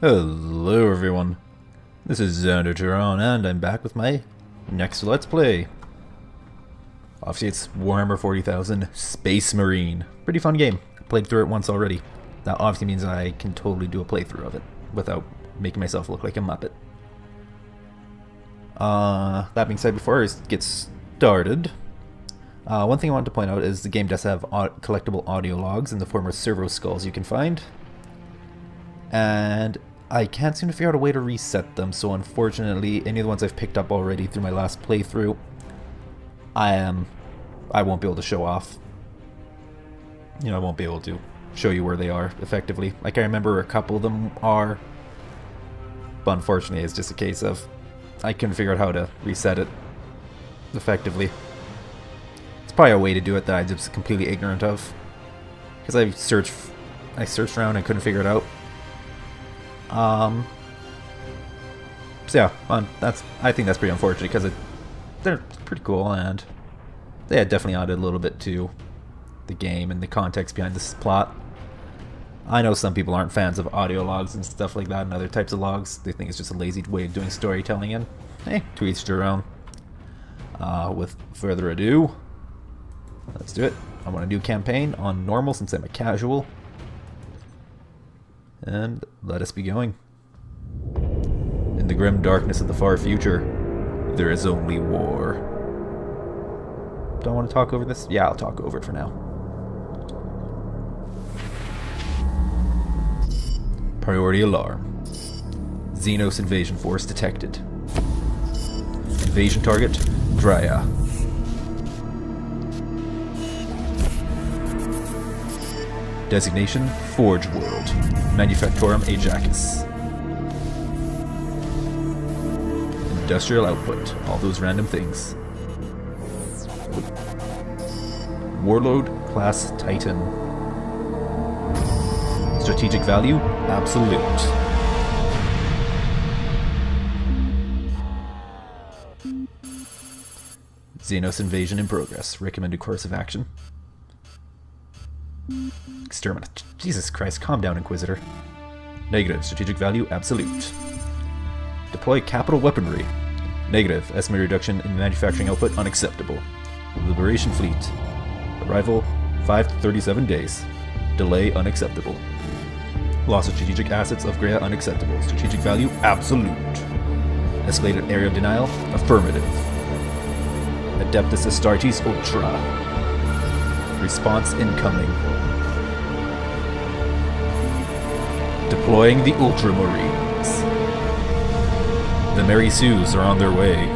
Hello everyone, this is Xander Turon and I'm back with my next Let's Play. Obviously it's Warhammer 40,000 Space Marine. Pretty fun game. Played through it once already. That obviously means I can totally do a playthrough of it without making myself look like a muppet. That being said, before I get started, one thing I wanted to point out is the game does have collectible audio logs in the form of servo skulls you can find. And I can't seem to figure out a way to reset them, so unfortunately, any of the ones I've picked up already through my last playthrough, I won't be able to show off. You know, I won't be able to show you where they are effectively. Like, I remember a couple of them are, but unfortunately, it's just a case of I couldn't figure out how to reset it effectively. It's probably a way to do it that I'm just completely ignorant of, because I searched around and couldn't figure it out. So yeah, I think that's pretty unfortunate because they're pretty cool and they had definitely added a little bit to the game and the context behind this plot. I know some people aren't fans of audio logs and stuff like that and other types of logs. They think it's just a lazy way of doing storytelling, and hey, to each their own. With further ado, let's do it. I want to do campaign on normal since I'm a casual. And let us be going. In the grim darkness of the far future, there is only war. Do I want to talk over this? Yeah, I'll talk over it for now. Priority alarm. Xenos invasion force detected. Invasion target, Drya. Designation, Forge World. Manufactorum Ajaxus. Industrial output. All those random things. Warlord class Titan. Strategic value, absolute. Xenos invasion in progress. Recommended course of action. Exterminate. Jesus Christ, calm down, Inquisitor. Negative. Strategic value, absolute. Deploy capital weaponry. Negative. Estimated reduction in manufacturing output, unacceptable. Liberation fleet. Arrival, 5 to 37 days. Delay, unacceptable. Loss of strategic assets of Greya, unacceptable. Strategic value, absolute. Escalated area denial, affirmative. Adeptus Astartes Ultra. Response incoming. Deploying the Ultramarines. The Merry Sues are on their way.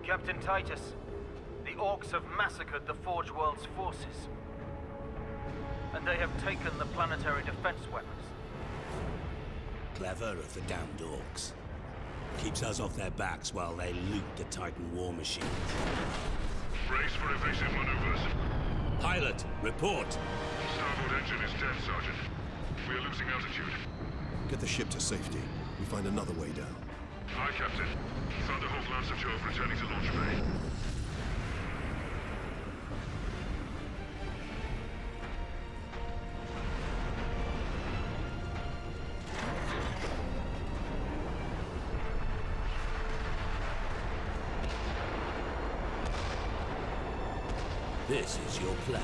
Captain Titus, the Orcs have massacred the Forge World's forces. And they have taken the planetary defense weapons. Clever of the damned Orcs. Keeps us off their backs while they loot the Titan war machine. Brace for evasive maneuvers. Pilot, report! Starboard engine is dead, Sergeant. We are losing altitude. Get the ship to safety. We find another way down. Aye, Captain. Thunderhawk Lancer Jove returning to launch bay. This is your plan.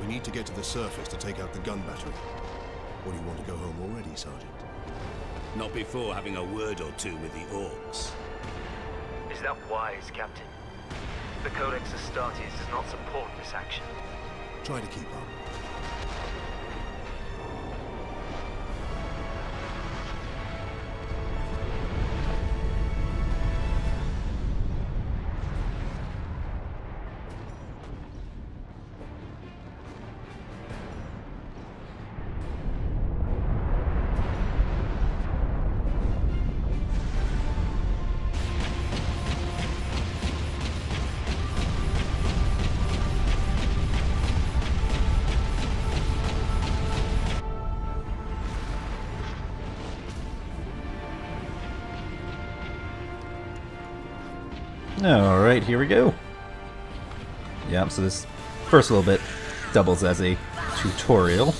We need to get to the surface to take out the gun battery. What, do you want to go home already, Sergeant? Not before having a word or two with the orcs. Is that wise, Captain? The Codex Astartes does not support this action. Try to keep up. Alright, here we go. Yeah, so this first little bit doubles as a tutorial.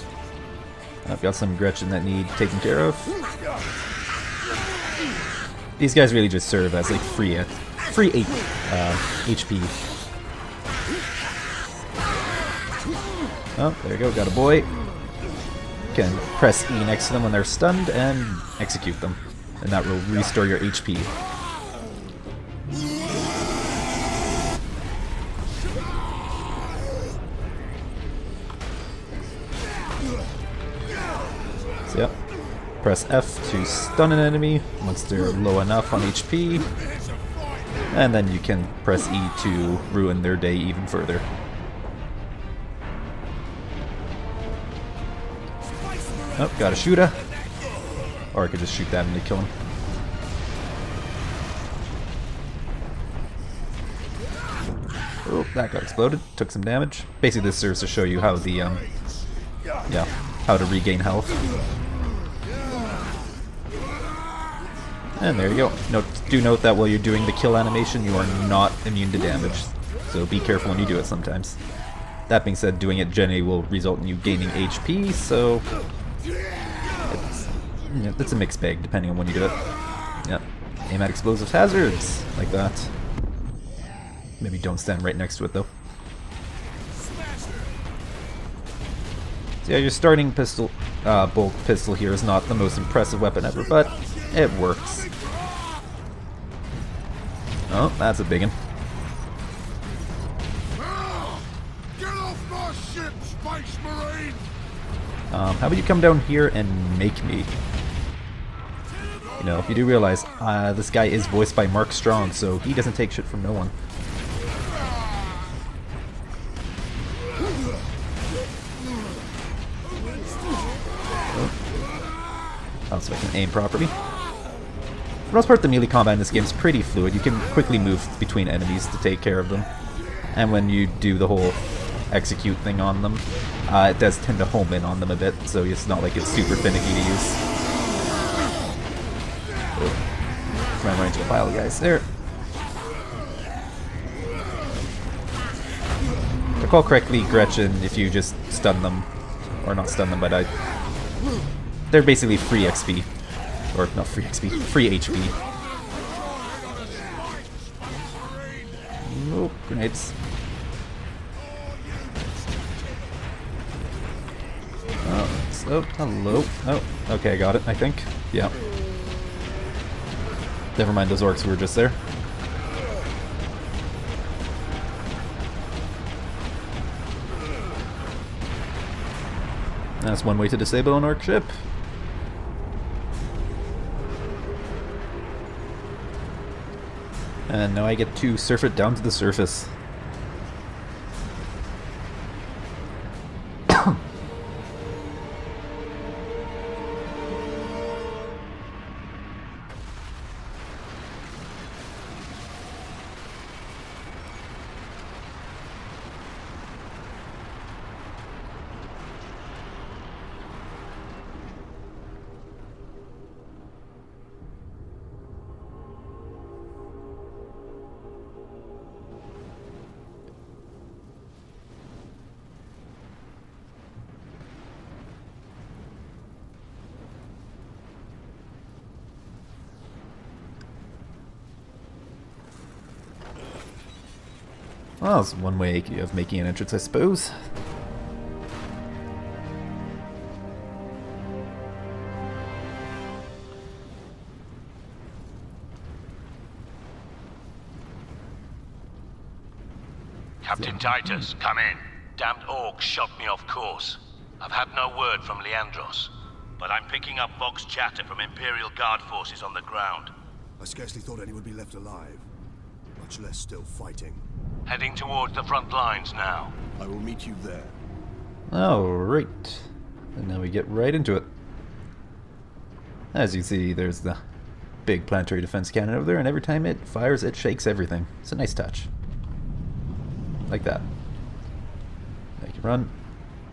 I've got some Gretchen that need taken care of. These guys really just serve as like free HP. Oh, there you go, got a boy. Can press E next to them when they're stunned and execute them. And that will restore your HP. So, yep. Press F to stun an enemy once they're low enough on HP. And then you can press E to ruin their day even further. Oh, got a shooter. Or I could just shoot that and kill him. Oh, that got exploded. Took some damage. Basically, this serves to show you how the how to regain health. And there you go. Do note that while you're doing the kill animation, you are not immune to damage. So be careful when you do it sometimes. That being said, doing it generally will result in you gaining HP, so it's a mixed bag depending on when you do it. Yep. Aim at explosive hazards, like that. Maybe don't stand right next to it though. So yeah, your starting pistol, bolt pistol here is not the most impressive weapon ever, but it works. Oh, that's a big one. Get off my ship, Space Marine! How about you come down here and make me? You know, you do realize this guy is voiced by Mark Strong, so he doesn't take shit from no one. Oh, so I can aim properly. For the most part, the melee combat in this game is pretty fluid. You can quickly move between enemies to take care of them. And when you do the whole execute thing on them, it does tend to home in on them a bit, so it's not like it's super finicky to use. Oh. Ran right into a pile of guys there. If I recall correctly, Gretchen, if you just stun them, or not stun them, but they're basically free XP. Or not free XP, free HP. Nope, grenades. Oh, hello. Oh, okay, I got it, I think. Yeah. Never mind those orcs who were just there. That's one way to disable an orc ship. And now I get to surf it down to the surface. Well, that's one way of making an entrance, I suppose. Captain Titus, come in. Damned orcs shot me off course. I've had no word from Leandros, but I'm picking up Vox chatter from Imperial Guard forces on the ground. I scarcely thought any would be left alive, much less still fighting. Heading towards the front lines now. I will meet you there. Alright. And now we get right into it. As you see, there's the big planetary defense cannon over there, and every time it fires, it shakes everything. It's a nice touch. Like that. Make it run.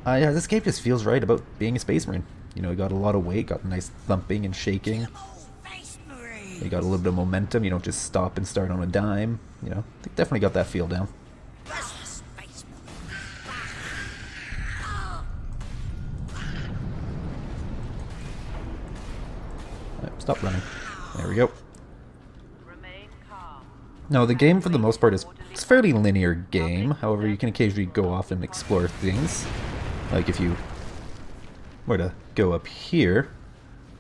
Yeah, this game just feels right about being a Space Marine. You know, you got a lot of weight, got a nice thumping and shaking. You got a little bit of momentum, you don't just stop and start on a dime. You know, they definitely got that feel down. Right, stop running. There we go. No, the game for the most part is it's a fairly linear game. However, you can occasionally go off and explore things. Like if you were to go up here,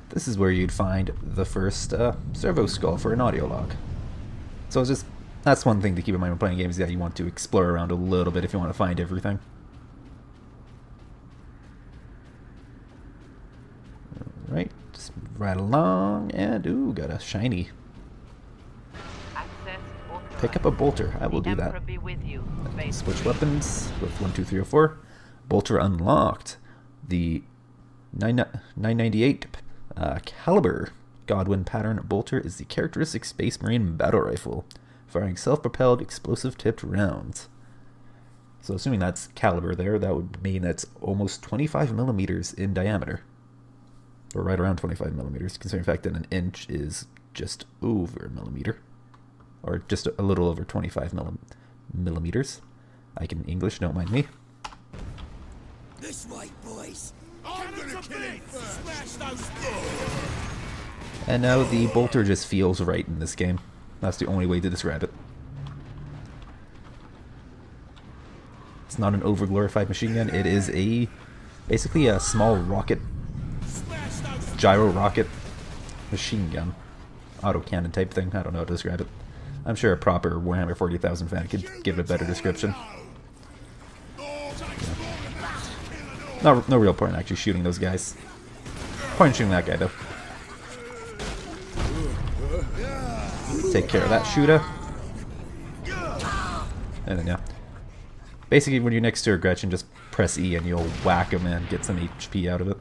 this is where you'd find the first servo skull for an audio log. So it's just, that's one thing to keep in mind when playing games, that you want to explore around a little bit if you want to find everything. Alright, just move right along, and ooh, got a shiny. Pick up a bolter, I will do that. Switch weapons with 1, 2, 3, or 4. Bolter unlocked. The 998 caliber Godwin pattern bolter is the characteristic Space Marine battle rifle, firing self-propelled explosive-tipped rounds. So assuming that's caliber there, that would mean that's almost 25 millimeters in diameter. Or right around 25 millimeters, considering the fact that an inch is just over a millimeter. Or just a little over 25 millimeters. I can English, don't mind me. This way, boys. I'm gonna kill him first. Smash those. And now the bolter just feels right in this game. That's the only way to describe it. It's not an overglorified machine gun. It is basically a small rocket, gyro rocket machine gun, autocannon type thing. I don't know how to describe it. I'm sure a proper Warhammer 40,000 fan could give it a better description. Yeah. No real point in actually shooting those guys. Point in shooting that guy though. Take care of that shooter. And then yeah. Basically when you're next to a Gretchen, just press E and you'll whack him and get some HP out of it.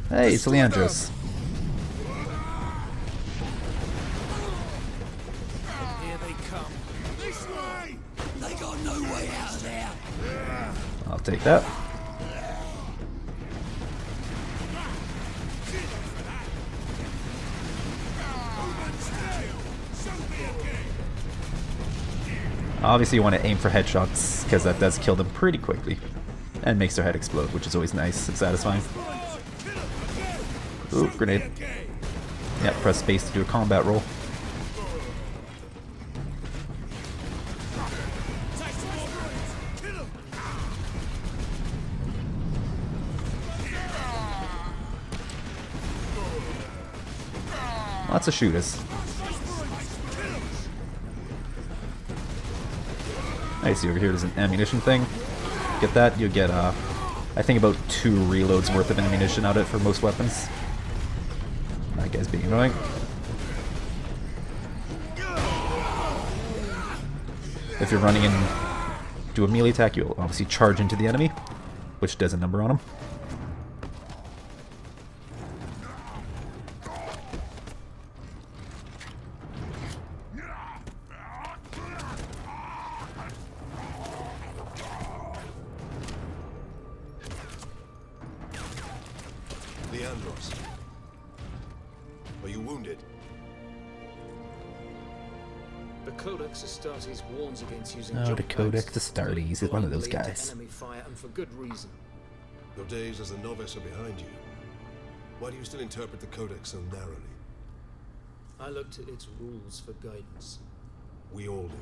Hey, it's Leandros. I'll take that. Obviously you want to aim for headshots, because that does kill them pretty quickly. And makes their head explode, which is always nice and satisfying. Ooh, grenade. Yeah, press space to do a combat roll. Lots of shooters. I see over here there's an ammunition thing. Get that, you get I think about 2 reloads worth of ammunition out of it for most weapons. That guy's being annoying. If you're running in, do a melee attack, you'll obviously charge into the enemy, which does a number on him. Leandros, are you wounded? The Codex Astartes warns against using Oh, the Codex Astartes is one of those guys. enemy fire, and for good reason. Your days as a novice are behind you. Why do you still interpret the Codex so narrowly? I look to its rules for guidance. We all do.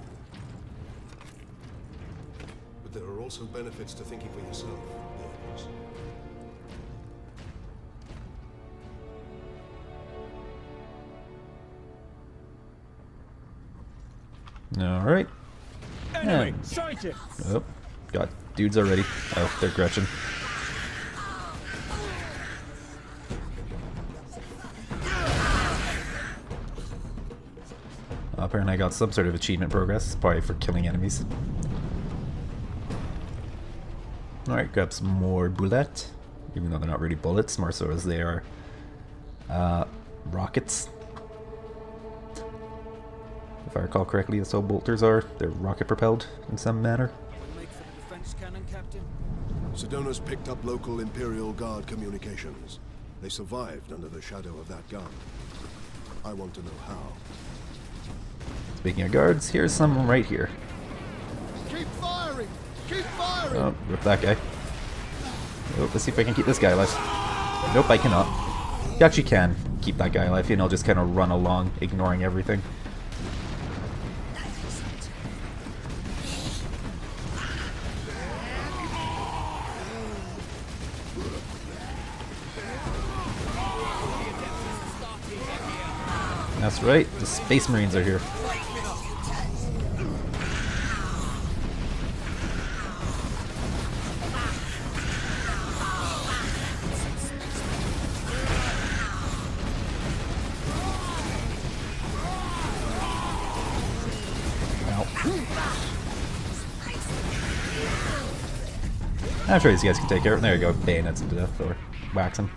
But there are also benefits to thinking for yourself, Leandros. Alright, And, oh, got dudes already. Oh, they're Gretchen. Apparently I got some sort of achievement progress, probably for killing enemies. Alright, grab some more bullet, even though they're not really bullets, more so as they are rockets. If I recall correctly, that's how bolters are. They're rocket propelled in some manner. Make for the defense cannon, Captain. Sedona's picked up local Imperial Guard communications. They survived under the shadow of that gun. I want to know how. Speaking of guards, here's some right here. Keep firing! Keep firing! Oh, rip that guy. Oh, let's see if I can keep this guy alive. Nope, I cannot. You actually can keep that guy alive, and he'll just kind of run along, ignoring everything. That's right, the Space Marines are here. I'm sure these guys can take care of it. There you go, bayonets him to death or wax him.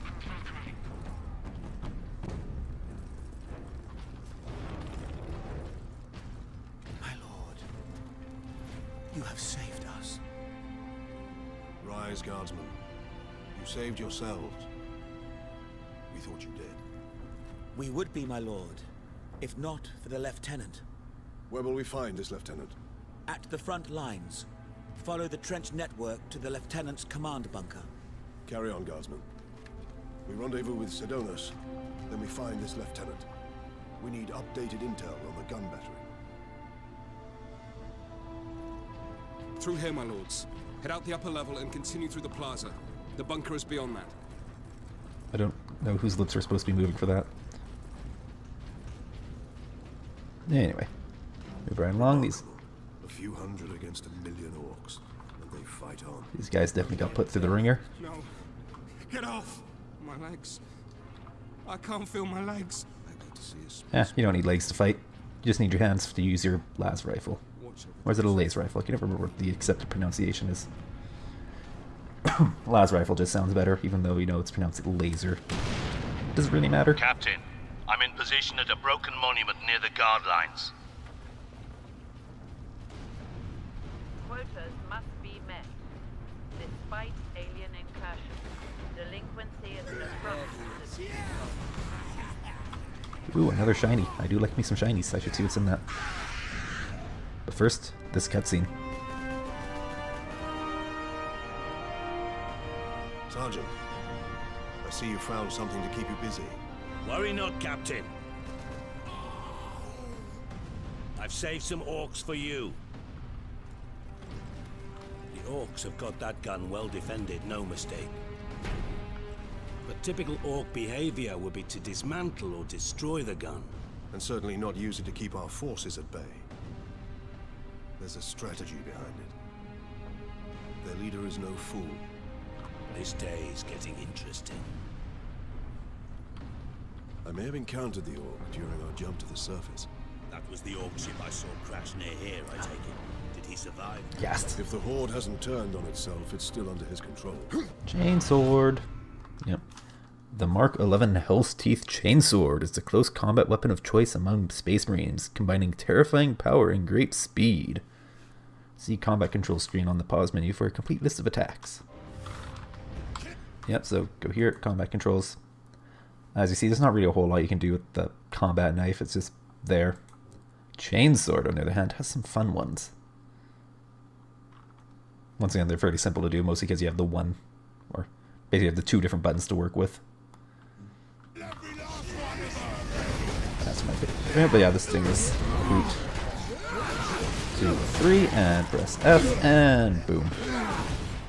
My lord, you have saved us. Rise, guardsmen. You saved yourselves. We thought you did. We would be, my lord, if not for the lieutenant. Where will we find this lieutenant? At the front lines. Follow the trench network to the lieutenant's command bunker. Carry on, guardsmen. We rendezvous with Sedonas, then we find this lieutenant. We need updated intel on the gun battery. Through here, my lords. Head out the upper level and continue through the plaza. The bunker is beyond that. I don't know whose lips are supposed to be moving for that. Anyway, move right along. These A few hundred against 1,000,000 orcs, and they fight on. These guys definitely got put through the ringer. No. Get off! My legs. I can't feel my legs. I need to see a Yeah, you don't need legs to fight. You just need your hands to use your las rifle. Or is it a laser rifle? I can never remember what the accepted pronunciation is. Las rifle just sounds better, even though you know it's pronounced laser. Does it really matter? Captain, I'm in position at a broken monument near the guard lines. Quotas must be met. Despite alien incursions, delinquency is an affront to the Ooh, another shiny. I do like me some shinies. I should see what's in that. But first, this cutscene. Sergeant, I see you found something to keep you busy. Worry not, Captain. I've saved some orcs for you. The orcs have got that gun well defended, no mistake. But typical orc behavior would be to dismantle or destroy the gun. And certainly not use it to keep our forces at bay. There's a strategy behind it. Their leader is no fool. This day is getting interesting. I may have encountered the orc during our jump to the surface. That was the orc ship I saw crash near here, I take it. Did he survive? Yes. If the horde hasn't turned on itself, it's still under his control. Chainsword. Yep. The Mark 11 Hell's Teeth Chainsword is the close combat weapon of choice among Space Marines, combining terrifying power and great speed. See combat control screen on the pause menu for a complete list of attacks. Yep, so go here, combat controls. As you see, there's not really a whole lot you can do with the combat knife, it's just there. Chainsword, on the other hand, has some fun ones. Once again, they're fairly simple to do, mostly because you have the one, or basically you have the two different buttons to work with. That's my favorite. But yeah, this thing is boot. 2, 3, and press F, and boom.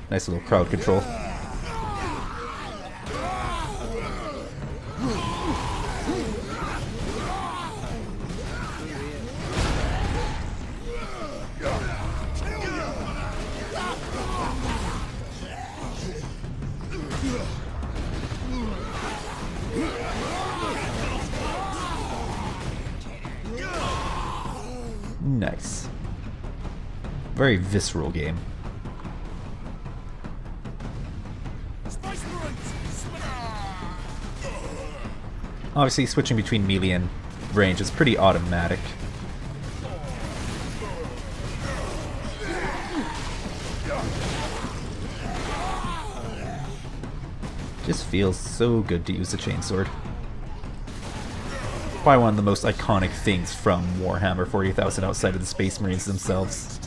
Nice little crowd control. Nice. Very visceral game. Obviously, switching between melee and range is pretty automatic. Just feels so good to use the chainsword. Probably one of the most iconic things from Warhammer 40,000 outside of the Space Marines themselves.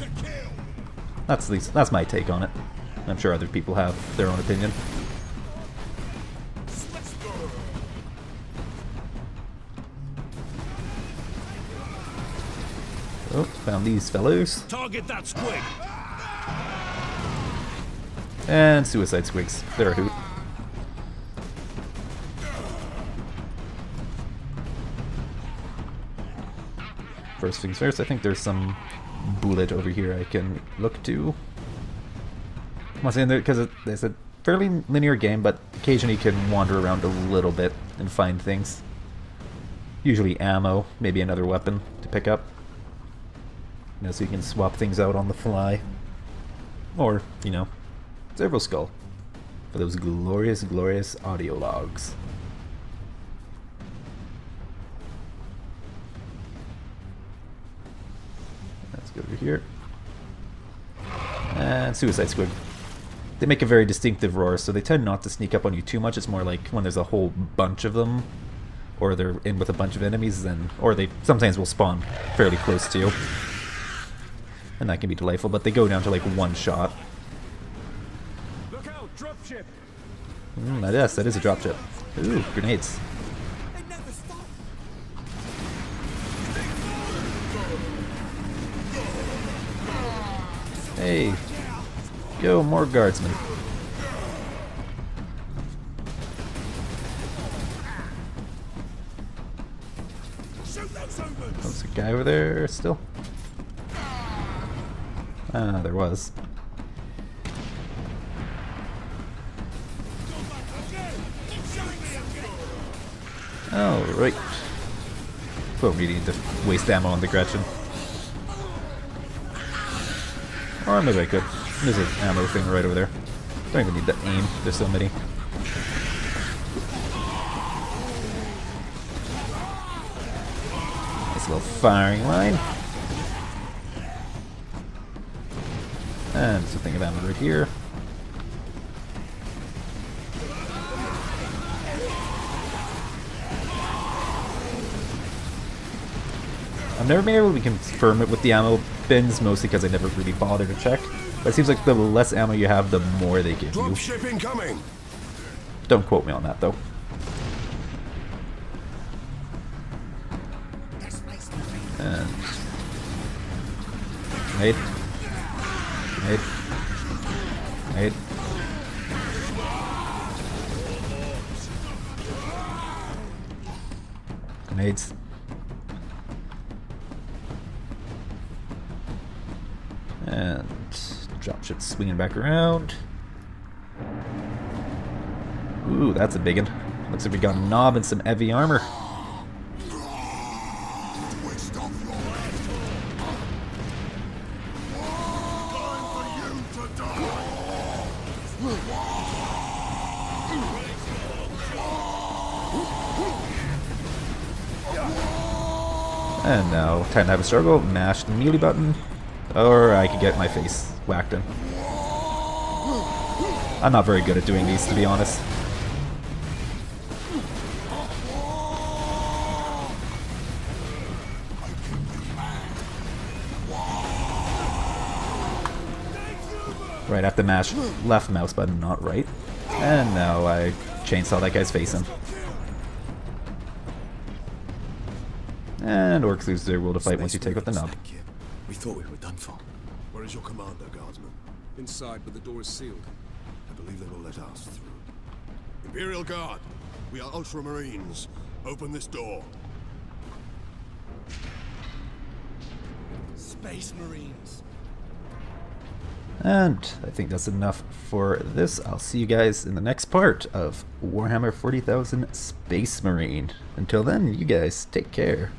That's my take on it. I'm sure other people have their own opinion. Oh, found these fellows. Target that squig. And suicide squigs. They're a hoot. First things first, I think there's some bullet over here I can look to. Once again, because it's a fairly linear game, but occasionally you can wander around a little bit and find things. Usually ammo, maybe another weapon to pick up. You know, so you can swap things out on the fly. Or, you know, Servo Skull for those glorious, glorious audio logs. Let's go over here. And Suicide Squig. They make a very distinctive roar, so they tend not to sneak up on you too much. It's more like when there's a whole bunch of them, or they're in with a bunch of enemies, then, or they sometimes will spawn fairly close to you. And that can be delightful, but they go down to like one shot. Look out, dropship! Yes, that is a dropship. Ooh, grenades. Hey, go, more guardsmen. There's a guy over there still. Ah, there was. Alright. Don't really need to waste ammo on the Gretchen. Or maybe I could. There's an ammo thing right over there. Don't even need to aim, there's so many. Nice little firing line. And something of ammo right here. I've never been able to confirm it with the ammo bins, mostly because I never really bothered to check. But it seems like the less ammo you have, the more they give you. Dropship incoming. Don't quote me on that, though. And grenade. Grenade. Grenade. Grenades. And dropship swinging back around. Ooh, that's a big one. Looks like we got a knob and some heavy armor. And now, time to have a struggle. Mash the melee button. Or I could get my face whacked in. I'm not very good at doing these, to be honest. Right, I have to mash left mouse button, not right. And now I chainsaw that guy's face in. And orcs lose their will to fight once you take out the knob. We thought we were done for. Where is your commander, guardsman? Inside, but the door is sealed. I believe they will let us through. Imperial Guard, we are Ultramarines. Open this door. Space Marines. And I think that's enough for this. I'll see you guys in the next part of Warhammer 40,000 Space Marine. Until then, you guys take care.